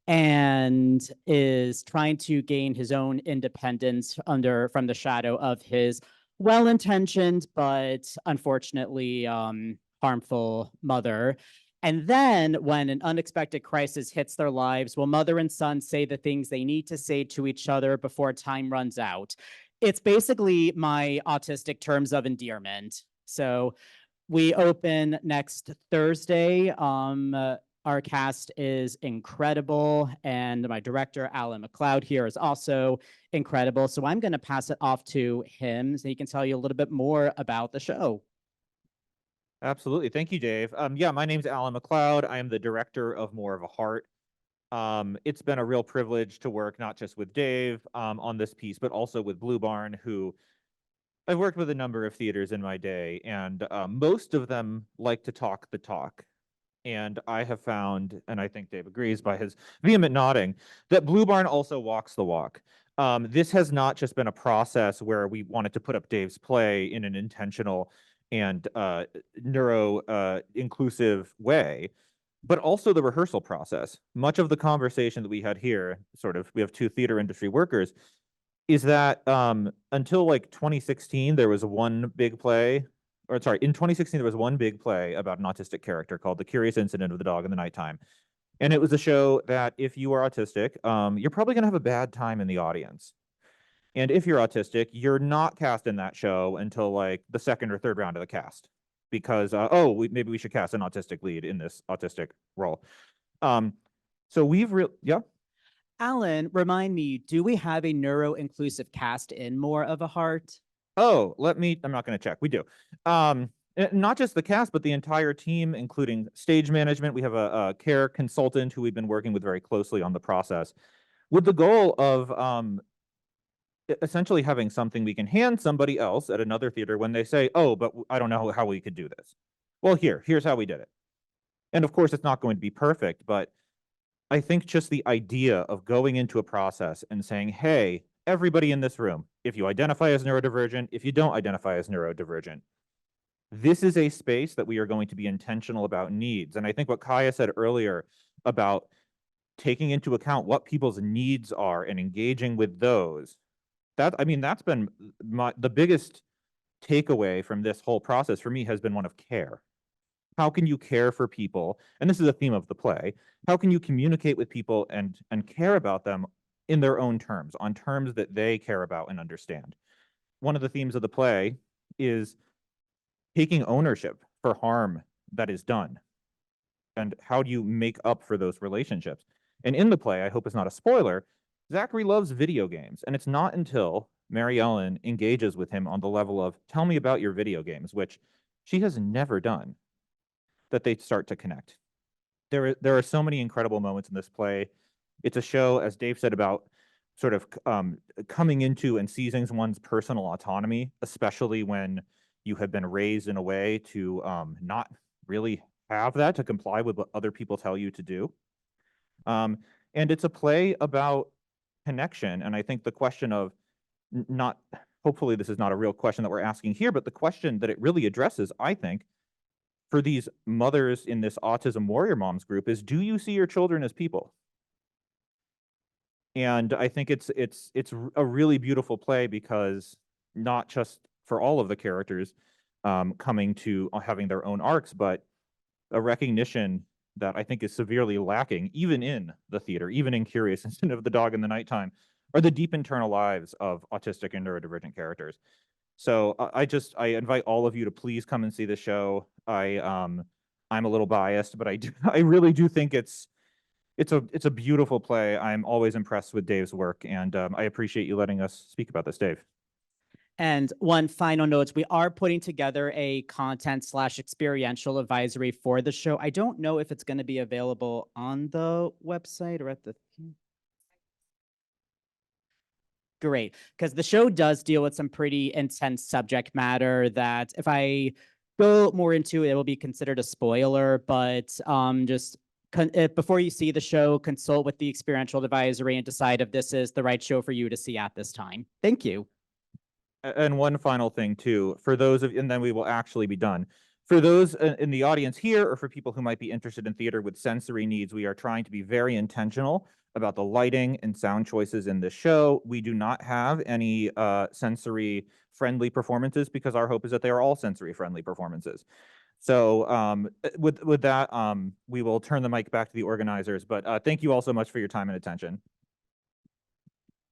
and is trying to gain his own independence from the shadow of his well-intentioned but unfortunately harmful mother. And then when an unexpected crisis hits their lives, will mother and son say the things they need to say to each other before time runs out? It's basically my autistic terms of endearment. So we open next Thursday. Our cast is incredible, and my director, Alan McLeod, here is also incredible. So I'm going to pass it off to him so he can tell you a little bit more about the show. Absolutely. Thank you, Dave. Yeah, my name's Alan McLeod. I am the director of More of a Heart. It's been a real privilege to work not just with Dave on this piece, but also with Blue Barn, who I've worked with a number of theaters in my day, and most of them like to talk the talk. And I have found, and I think Dave agrees by his vehement nodding, that Blue Barn also walks the walk. This has not just been a process where we wanted to put up Dave's play in an intentional and neuro-inclusive way, but also the rehearsal process. Much of the conversation that we had here, we have two theater industry workers, is that until like 2016, there was one big play, or sorry, in 2016, there was one big play about an autistic character called The Curious Incident of the Dog in the Nighttime. And it was a show that if you are autistic, you're probably going to have a bad time in the audience. And if you're autistic, you're not cast in that show until like the second or third round of the cast, because maybe we should cast an autistic lead in this autistic role. So we've Alan, remind me, do we have a neuro-inclusive cast in More of a Heart? Oh, I'm not going to check. We do. Not just the cast, but the entire team, including stage management. We have a care consultant who we've been working with very closely on the process, with the goal of essentially having something we can hand somebody else at another theater when they say, oh, but I don't know how we could do this. Well, here's how we did it. And of course, it's not going to be perfect, but I think just the idea of going into a process and saying, hey, everybody in this room, if you identify as neurodivergent, if you don't identify as neurodivergent, this is a space that we are going to be intentional about needs. And I think what Kaia said earlier about taking into account what people's needs are and engaging with those, that's been the biggest takeaway from this whole process for me has been one of care. How can you care for people? And this is a theme of the play. How can you communicate with people and care about them in their own terms, on terms that they care about and understand? One of the themes of the play is taking ownership for harm that is done. And how do you make up for those relationships? And in the play, I hope it's not a spoiler, Zachary loves video games. And it's not until Mary Ellen engages with him on the level of, tell me about your video games, which she has never done, that they start to connect. There are so many incredible moments in this play. It's a show, as Dave said, about sort of coming into and seizing one's personal autonomy, especially when you have been raised in a way to not really have that, to comply with what other people tell you to do. And it's a play about connection. And I think the question of hopefully this is not a real question that we're asking here, but the question that it really addresses, I think, for these mothers in this Autism Warrior Moms group is, do you see your children as people? And I think it's a really beautiful play, because not just for all of the characters coming to having their own arcs, but a recognition that I think is severely lacking, even in the theater, even in Curious Incident of the Dog in the Nighttime, are the deep internal lives of autistic and neurodivergent characters. So I invite all of you to please come and see the show. I'm a little biased, but I really do think it's a beautiful play. I'm always impressed with Dave's work, and I appreciate you letting us speak about this, Dave. And one final note, we are putting together a content/experiential advisory for the show. I don't know if it's going to be available on the website or at the... Great, because the show does deal with some pretty intense subject matter that if I go more into it, it will be considered a spoiler, but before you see the show, consult with the experiential advisory and decide if this is the right show for you to see at this time. Thank you. And one final thing too, for those of, and then we will actually be done. For those in the audience here, or for people who might be interested in theater with sensory needs, we are trying to be very intentional about the lighting and sound choices in this show. We do not have any sensory friendly performances, because our hope is that they are all sensory friendly performances. So with that, we will turn the mic back to the organizers, but thank you all so much for your time and attention.